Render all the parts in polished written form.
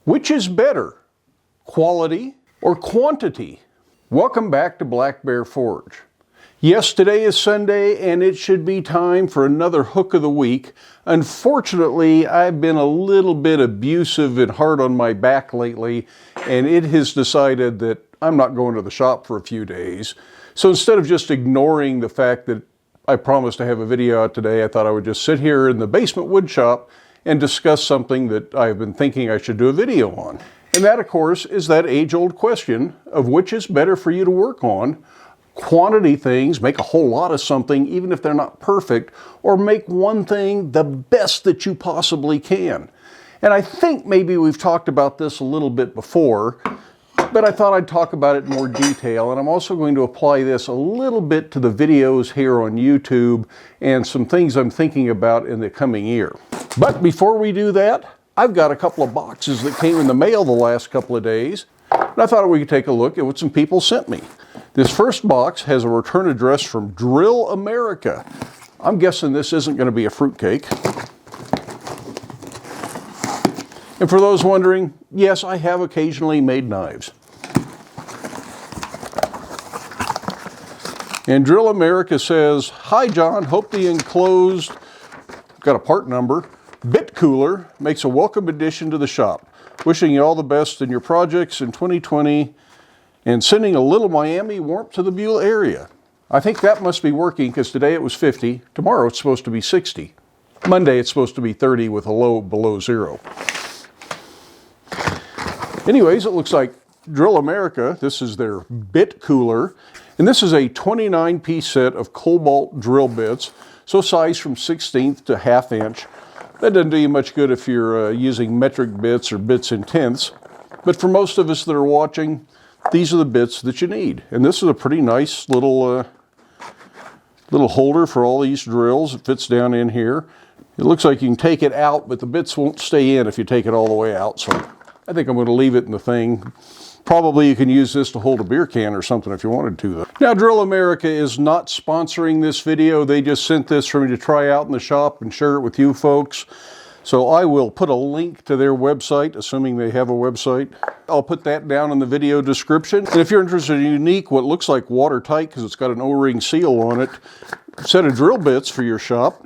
Which is better, quality or quantity? Welcome back to Cloverdale Forge. Yes, today is Sunday and it should be time for another hook of the week. Unfortunately, I've been a little bit abusive and hard on my back lately, and it has decided that I'm not going to the shop for a few days. So instead of just ignoring the fact that I promised to have a video out today, I thought I would just sit here in the basement wood shop and discuss something that I've been thinking I should do a video on. And that, of course, is that age-old question of which is better for you to work on. Quantity things, make a whole lot of something, even if they're not perfect, or make one thing the best that you possibly can. And I think maybe we've talked about this a little bit before, but I thought I'd talk about it in more detail, and I'm also going to apply this a little bit to the videos here on YouTube and some things I'm thinking about in the coming year. But before we do that, I've got a couple of boxes that came in the mail the last couple of days, and I thought we could take a look at what some people sent me. This first box has a return address from Drill America. I'm guessing this isn't going to be a fruitcake. And for those wondering, yes, I have occasionally made knives. And Drill America says, "Hi John, hope the enclosed," got a part number, "bit cooler makes a welcome addition to the shop. Wishing you all the best in your projects in 2020 and sending a little Miami warmth to the Beulah area." I think that must be working because today it was 50, tomorrow it's supposed to be 60. Monday it's supposed to be 30 with a low below zero. Anyways, it looks like Drill America, this is their bit cooler, and this is a 29-piece set of cobalt drill bits, so size from 1/16 to 1/2 inch. That doesn't do you much good if you're using metric bits or bits in tenths, but for most of us that are watching, these are the bits that you need. And this is a pretty nice little holder for all these drills. It fits down in here. It looks like you can take it out, but the bits won't stay in if you take it all the way out, so I think I'm going to leave it in the thing. Probably you can use this to hold a beer can or something if you wanted to, though. Now, Drill America is not sponsoring this video. They just sent this for me to try out in the shop and share it with you folks. So I will put a link to their website, assuming they have a website. I'll put that down in the video description. And if you're interested in a unique, what looks like watertight, because it's got an O-ring seal on it, set of drill bits for your shop,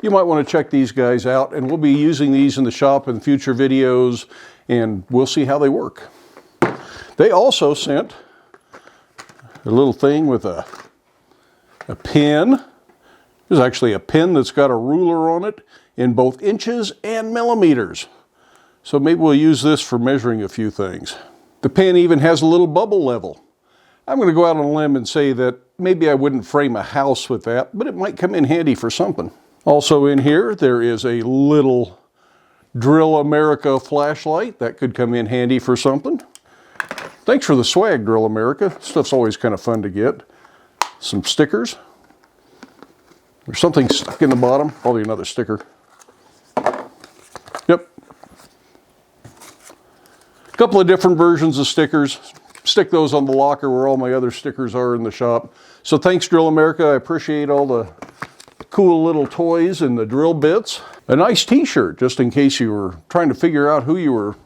you might want to check these guys out. And we'll be using these in the shop in future videos, and we'll see how they work. They also sent a little thing with a pin. There's actually a pin that's got a ruler on it in both inches and millimeters. So maybe we'll use this for measuring a few things. The pin even has a little bubble level. I'm going to go out on a limb and say that maybe I wouldn't frame a house with that, but it might come in handy for something. Also in here, there is a little Drill America flashlight. That could come in handy for something. Thanks for the swag, Drill America. Stuff's always kind of fun to get. Some stickers. There's something stuck in the bottom. Probably another sticker. Yep. A couple of different versions of stickers. Stick those on the locker where all my other stickers are in the shop. So thanks, Drill America. I appreciate all the cool little toys and the drill bits. A nice t-shirt, just in case you were trying to figure out who you were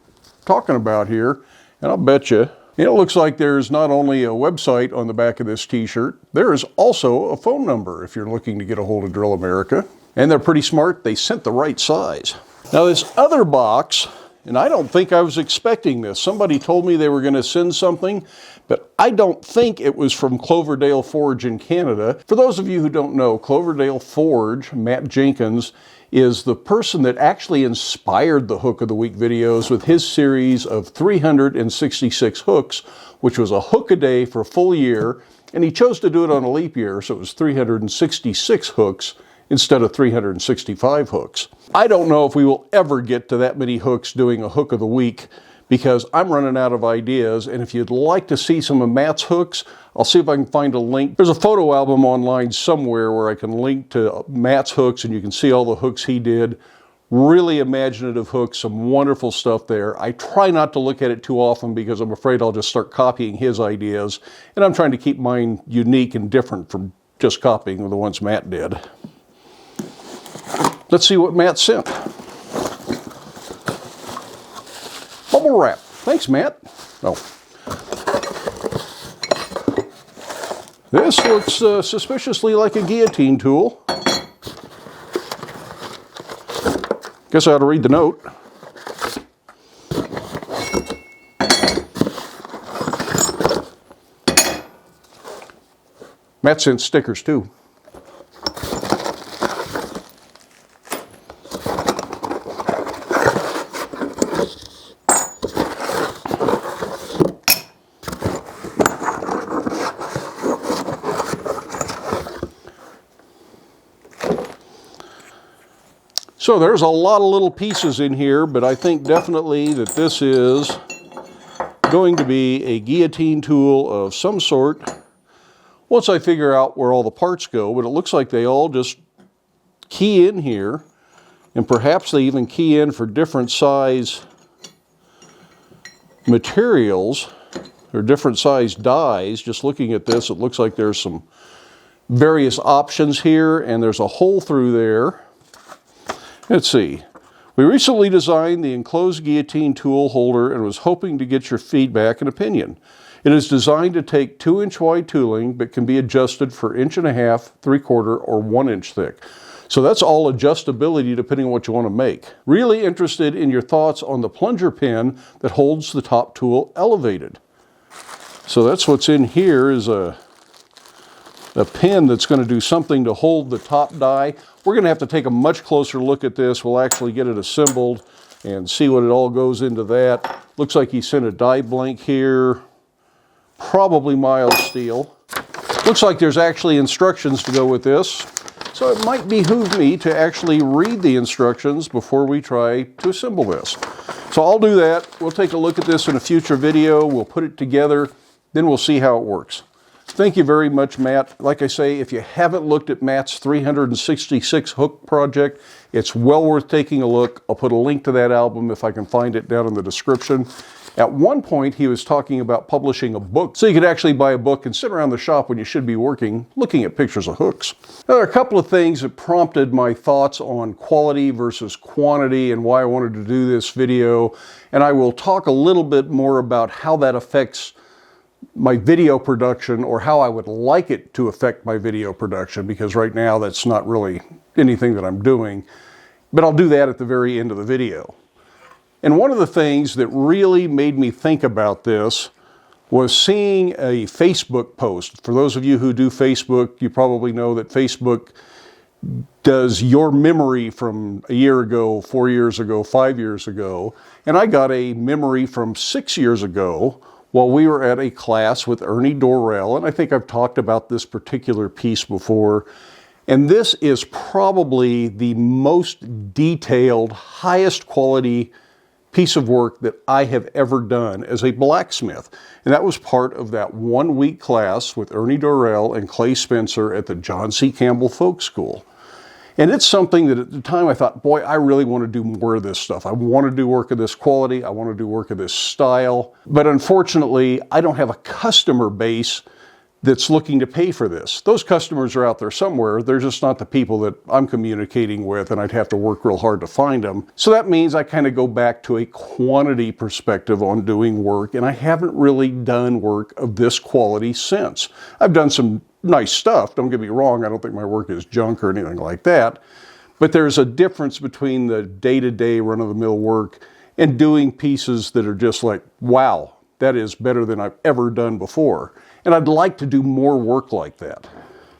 talking about here. And I'll bet you, it looks like there's not only a website on the back of this t-shirt, there is also a phone number if you're looking to get a hold of Drill America. And they're pretty smart. They sent the right size. Now this other box, and I don't think I was expecting this. Somebody told me they were going to send something, but I don't think it was from Cloverdale Forge in Canada. For those of you who don't know, Cloverdale Forge, Matt Jenkins, is the person that actually inspired the Hook of the Week videos with his series of 366 hooks, which was a hook a day for a full year, and he chose to do it on a leap year, so it was 366 hooks instead of 365 hooks. I don't know if we will ever get to that many hooks doing a Hook of the Week, because I'm running out of ideas, and if you'd like to see some of Matt's hooks, I'll see if I can find a link. There's a photo album online somewhere where I can link to Matt's hooks, and you can see all the hooks he did. Really imaginative hooks, some wonderful stuff there. I try not to look at it too often because I'm afraid I'll just start copying his ideas, and I'm trying to keep mine unique and different from just copying the ones Matt did. Let's see what Matt sent. Bubble wrap. Thanks, Matt. Oh. This looks suspiciously like a guillotine tool. Guess I ought to read the note. Matt sent stickers too. So there's a lot of little pieces in here, but I think definitely that this is going to be a guillotine tool of some sort once I figure out where all the parts go. But it looks like they all just key in here, and perhaps they even key in for different size materials or different size dies. Just looking at this, it looks like there's some various options here, and there's a hole through there. Let's see. We recently designed the enclosed guillotine tool holder and was hoping to get your feedback and opinion. It is designed to take 2-inch wide tooling, but can be adjusted for 1.5, 3/4, or 1 inch thick. So that's all adjustability depending on what you want to make. Really interested in your thoughts on the plunger pin that holds the top tool elevated. So that's what's in here, is a pin that's going to do something to hold the top die. We're going to have to take a much closer look at this. We'll actually get it assembled and see what it all goes into that. Looks like he sent a die blank here, probably mild steel. Looks like there's actually instructions to go with this. So it might behoove me to actually read the instructions before we try to assemble this. So I'll do that. We'll take a look at this in a future video. We'll put it together, then we'll see how it works. Thank you very much, Matt. Like I say, if you haven't looked at Matt's 366 hook project, it's well worth taking a look. I'll put a link to that album if I can find it down in the description. At one point, he was talking about publishing a book, so you could actually buy a book and sit around the shop when you should be working, looking at pictures of hooks. Now, there are a couple of things that prompted my thoughts on quality versus quantity and why I wanted to do this video, and I will talk a little bit more about how that affects my video production, or how I would like it to affect my video production, because right now that's not really anything that I'm doing, but I'll do that at the very end of the video. And one of the things that really made me think about this was seeing a Facebook post. For those of you who do Facebook, you probably know that Facebook does your memory from a year ago, 4 years ago, 5 years ago, and I got a memory from 6 years ago while we were at a class with Ernie Dorrell, and I think I've talked about this particular piece before, and this is probably the most detailed, highest quality piece of work that I have ever done as a blacksmith. And that was part of that 1-week class with Ernie Dorrell and Clay Spencer at the John C. Campbell Folk School. And it's something that at the time I thought, boy, I really want to do more of this stuff. I want to do work of this quality. I want to do work of this style. But unfortunately, I don't have a customer base that's looking to pay for this. Those customers are out there somewhere. They're just not the people that I'm communicating with, and I'd have to work real hard to find them. So that means I kind of go back to a quantity perspective on doing work, and I haven't really done work of this quality since. I've done some nice stuff, don't get me wrong. I don't think my work is junk or anything like that. But there's a difference between the day-to-day run-of-the-mill work and doing pieces that are just like, wow, that is better than I've ever done before. And I'd like to do more work like that.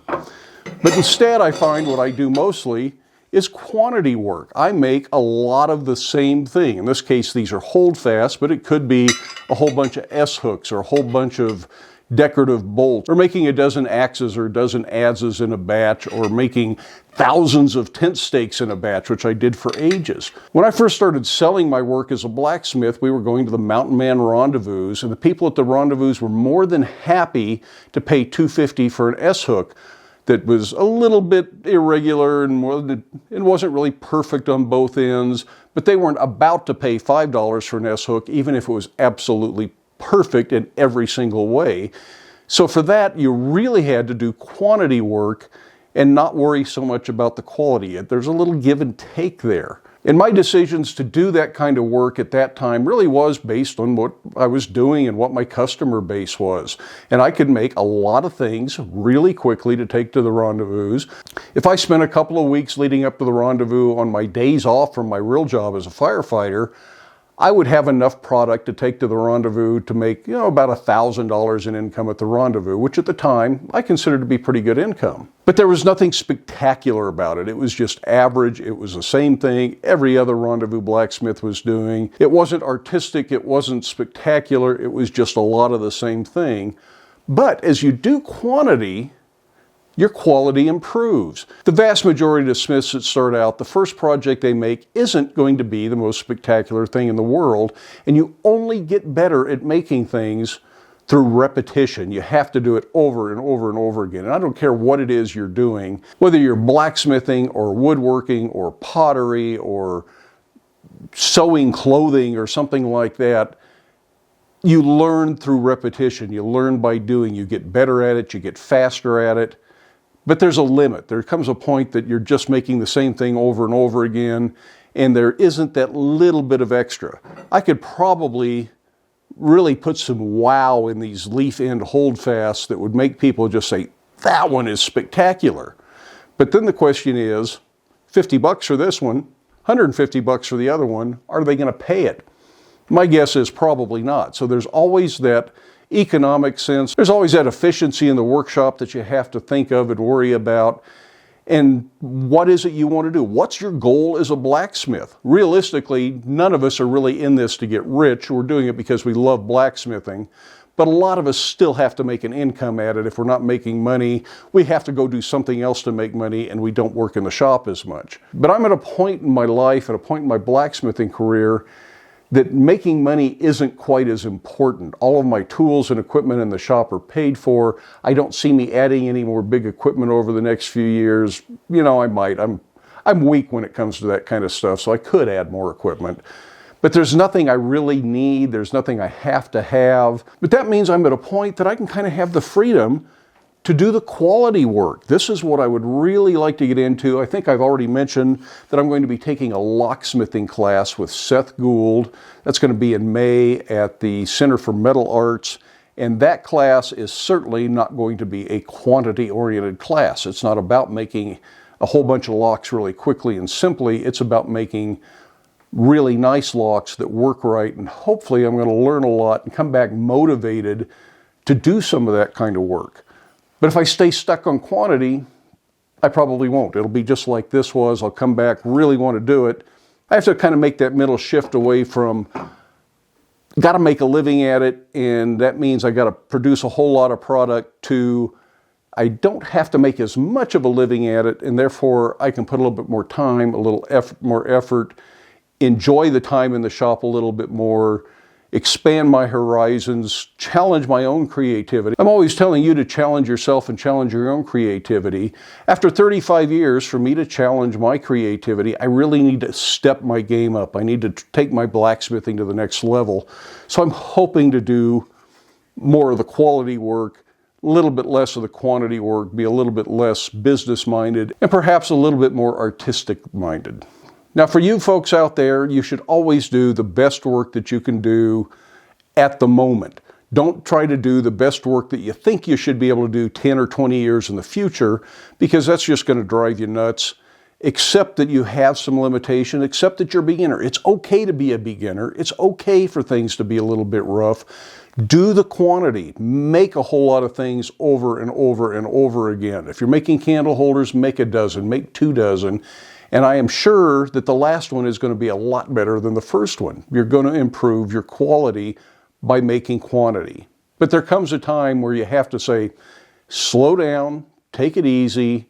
But instead, I find what I do mostly is quantity work. I make a lot of the same thing. In this case, these are holdfast, but it could be a whole bunch of S-hooks or a whole bunch of decorative bolts, or making a dozen axes or a dozen adzes in a batch, or making thousands of tent stakes in a batch, which I did for ages. When I first started selling my work as a blacksmith, we were going to the Mountain Man rendezvous, and the people at the rendezvous were more than happy to pay $250 for an S-hook that was a little bit irregular and it wasn't really perfect on both ends, but they weren't about to pay $5 for an S-hook, even if it was absolutely perfect in every single way. So for that, you really had to do quantity work and not worry so much about the quality. There's a little give and take there. And my decisions to do that kind of work at that time really was based on what I was doing and what my customer base was. And I could make a lot of things really quickly to take to the rendezvous. If I spent a couple of weeks leading up to the rendezvous on my days off from my real job as a firefighter, I would have enough product to take to the rendezvous to make, about $1,000 in income at the rendezvous, which at the time I considered to be pretty good income. But there was nothing spectacular about it. It was just average. It was the same thing every other rendezvous blacksmith was doing. It wasn't artistic. It wasn't spectacular. It was just a lot of the same thing. But as you do quantity, your quality improves. The vast majority of smiths that start out, the first project they make isn't going to be the most spectacular thing in the world, and you only get better at making things through repetition. You have to do it over and over and over again. And I don't care what it is you're doing, whether you're blacksmithing or woodworking or pottery or sewing clothing or something like that. You learn through repetition. You learn by doing. You get better at it. You get faster at it. But there's a limit. There comes a point that you're just making the same thing over and over again, and there isn't that little bit of extra. I could probably really put some wow in these leaf end holdfasts that would make people just say, that one is spectacular. But then the question is, $50 for this one, $150 for the other one, are they going to pay it? My guess is probably not. So there's always that economic sense. There's always that efficiency in the workshop that you have to think of and worry about. And what is it you want to do? What's your goal as a blacksmith? Realistically, none of us are really in this to get rich. We're doing it because we love blacksmithing. But a lot of us still have to make an income at it. If we're not making money, we have to go do something else to make money, and we don't work in the shop as much. But I'm at a point in my life, at a point in my blacksmithing career, that making money isn't quite as important. All of my tools and equipment in the shop are paid for. I don't see me adding any more big equipment over the next few years. I might. I'm weak when it comes to that kind of stuff, so I could add more equipment. But there's nothing I really need. There's nothing I have to have. But that means I'm at a point that I can kind of have the freedom to do the quality work. This is what I would really like to get into. I think I've already mentioned that I'm going to be taking a locksmithing class with Seth Gould. That's going to be in May at the Center for Metal Arts. And that class is certainly not going to be a quantity-oriented class. It's not about making a whole bunch of locks really quickly and simply. It's about making really nice locks that work right. And hopefully I'm going to learn a lot and come back motivated to do some of that kind of work. But if I stay stuck on quantity, I probably won't. It'll be just like this was. I'll come back, really want to do it. I have to kind of make that mental shift away from, got to make a living at it, and that means I got to produce a whole lot of product, to I don't have to make as much of a living at it, and therefore I can put a little bit more time, a little more effort, enjoy the time in the shop a little bit more, expand my horizons, challenge my own creativity. I'm always telling you to challenge yourself and challenge your own creativity. After 35 years, for me to challenge my creativity, I really need to step my game up. I need to take my blacksmithing to the next level. So I'm hoping to do more of the quality work, a little bit less of the quantity work, be a little bit less business-minded, and perhaps a little bit more artistic-minded. Now, for you folks out there, you should always do the best work that you can do at the moment. Don't try to do the best work that you think you should be able to do 10 or 20 years in the future, because that's just going to drive you nuts. Accept that you have some limitation. Accept that you're a beginner. It's okay to be a beginner. It's okay for things to be a little bit rough. Do the quantity. Make a whole lot of things over and over and over again. If you're making candle holders, make a dozen, make 2 dozen. And I am sure that the last one is going to be a lot better than the first one. You're going to improve your quality by making quantity. But there comes a time where you have to say, slow down, take it easy,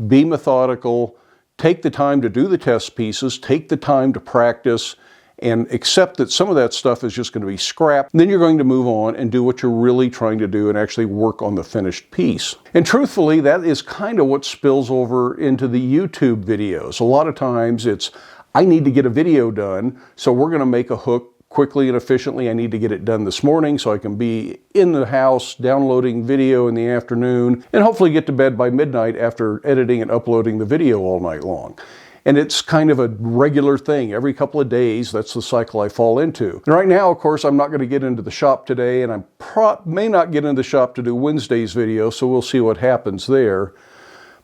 be methodical, take the time to do the test pieces, take the time to practice, and accept that some of that stuff is just going to be scrapped. And then you're going to move on and do what you're really trying to do and actually work on the finished piece. And truthfully, that is kind of what spills over into the YouTube videos. A lot of times it's, I need to get a video done, so we're going to make a hook quickly and efficiently. I need to get it done this morning so I can be in the house downloading video in the afternoon and hopefully get to bed by midnight after editing and uploading the video all night long. And it's kind of a regular thing. Every couple of days, that's the cycle I fall into. And right now, of course, I'm not going to get into the shop today, and I may not get into the shop to do Wednesday's video, so we'll see what happens there.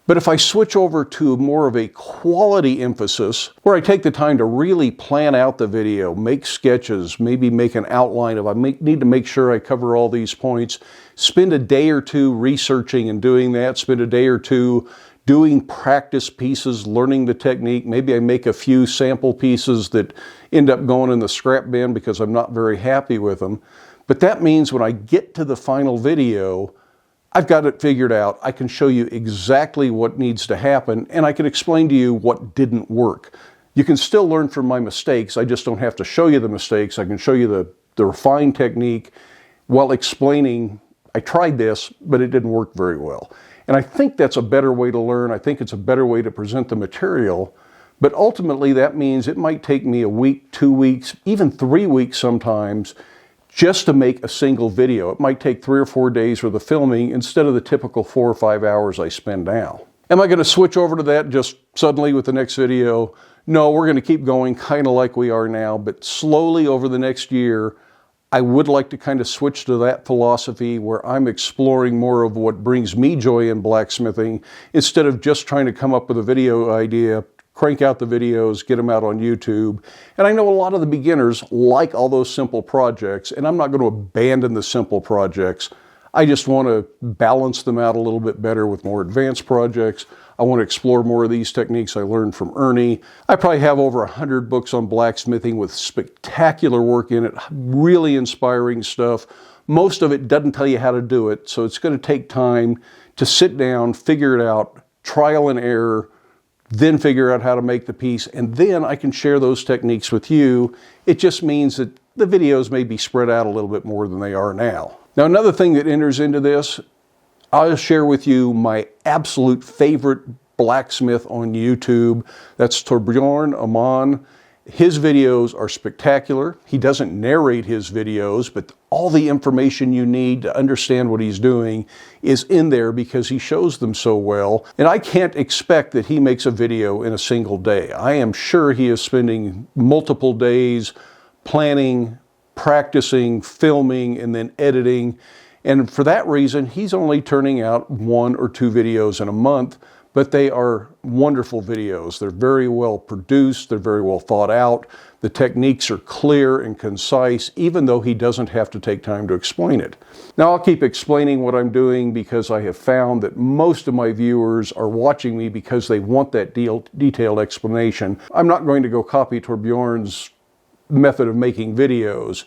But if I switch over to more of a quality emphasis, where I take the time to really plan out the video, make sketches, maybe make an outline of, need to make sure I cover all these points, spend a day or two researching and doing that, spend a day or two doing practice pieces, learning the technique. Maybe I make a few sample pieces that end up going in the scrap bin because I'm not very happy with them. But that means when I get to the final video, I've got it figured out. I can show you exactly what needs to happen, and I can explain to you what didn't work. You can still learn from my mistakes. I just don't have to show you the mistakes. I can show you the refined technique while explaining, I tried this, but it didn't work very well. And I think that's a better way to learn. I think it's a better way to present the material. But ultimately, that means it might take me a week, 2 weeks, even 3 weeks sometimes, just to make a single video. It might take 3 or 4 days for the filming instead of the typical 4 or 5 hours I spend now. Am I going to switch over to that just suddenly with the next video? No, we're going to keep going kind of like we are now, but slowly over the next year, I would like to kind of switch to that philosophy where I'm exploring more of what brings me joy in blacksmithing instead of just trying to come up with a video idea, crank out the videos, get them out on YouTube. And I know a lot of the beginners like all those simple projects, and I'm not going to abandon the simple projects. I just want to balance them out a little bit better with more advanced projects. I want to explore more of these techniques I learned from Ernie. I probably have over 100 books on blacksmithing with spectacular work in it, really inspiring stuff. Most of it doesn't tell you how to do it, so it's going to take time to sit down, figure it out, trial and error, then figure out how to make the piece, and then I can share those techniques with you. It just means that the videos may be spread out a little bit more than they are now. Now, another thing that enters into this, I'll share with you my absolute favorite blacksmith on YouTube. That's Torbjorn Aman. His videos are spectacular. He doesn't narrate his videos, but all the information you need to understand what he's doing is in there because he shows them so well. And I can't expect that he makes a video in a single day. I am sure he is spending multiple days planning, practicing, filming, and then editing. And for that reason, he's only turning out 1 or 2 videos in a month, but they are wonderful videos. They're very well produced, they're very well thought out. The techniques are clear and concise, even though he doesn't have to take time to explain it. Now, I'll keep explaining what I'm doing because I have found that most of my viewers are watching me because they want that detailed explanation. I'm not going to go copy Torbjorn's method of making videos,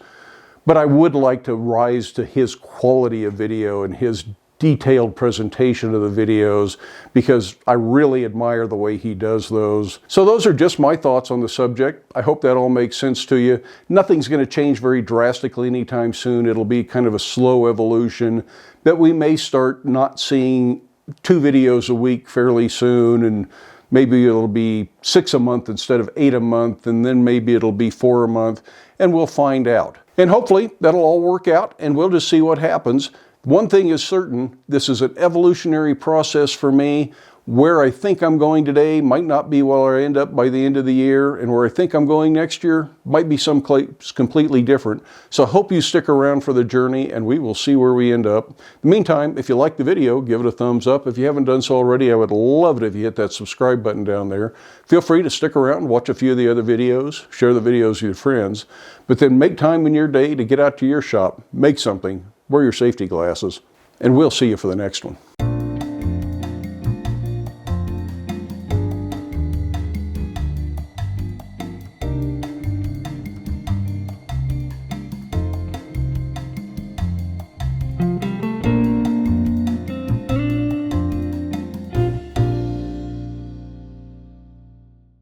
but I would like to rise to his quality of video and his detailed presentation of the videos because I really admire the way he does those. So those are just my thoughts on the subject. I hope that all makes sense to you. Nothing's going to change very drastically anytime soon. It'll be kind of a slow evolution that we may start not seeing 2 videos a week fairly soon, and maybe it'll be 6 a month instead of 8 a month, and then maybe it'll be 4 a month, and we'll find out. And hopefully that'll all work out, and we'll just see what happens. One thing is certain, this is an evolutionary process for me. Where I think I'm going today might not be where I end up by the end of the year, and where I think I'm going next year might be someplace completely different. So I hope you stick around for the journey, and we will see where we end up. In the meantime, if you like the video, give it a thumbs up. If you haven't done so already, I would love it if you hit that subscribe button down there. Feel free to stick around and watch a few of the other videos, share the videos with your friends, but then make time in your day to get out to your shop, make something, wear your safety glasses, and we'll see you for the next one.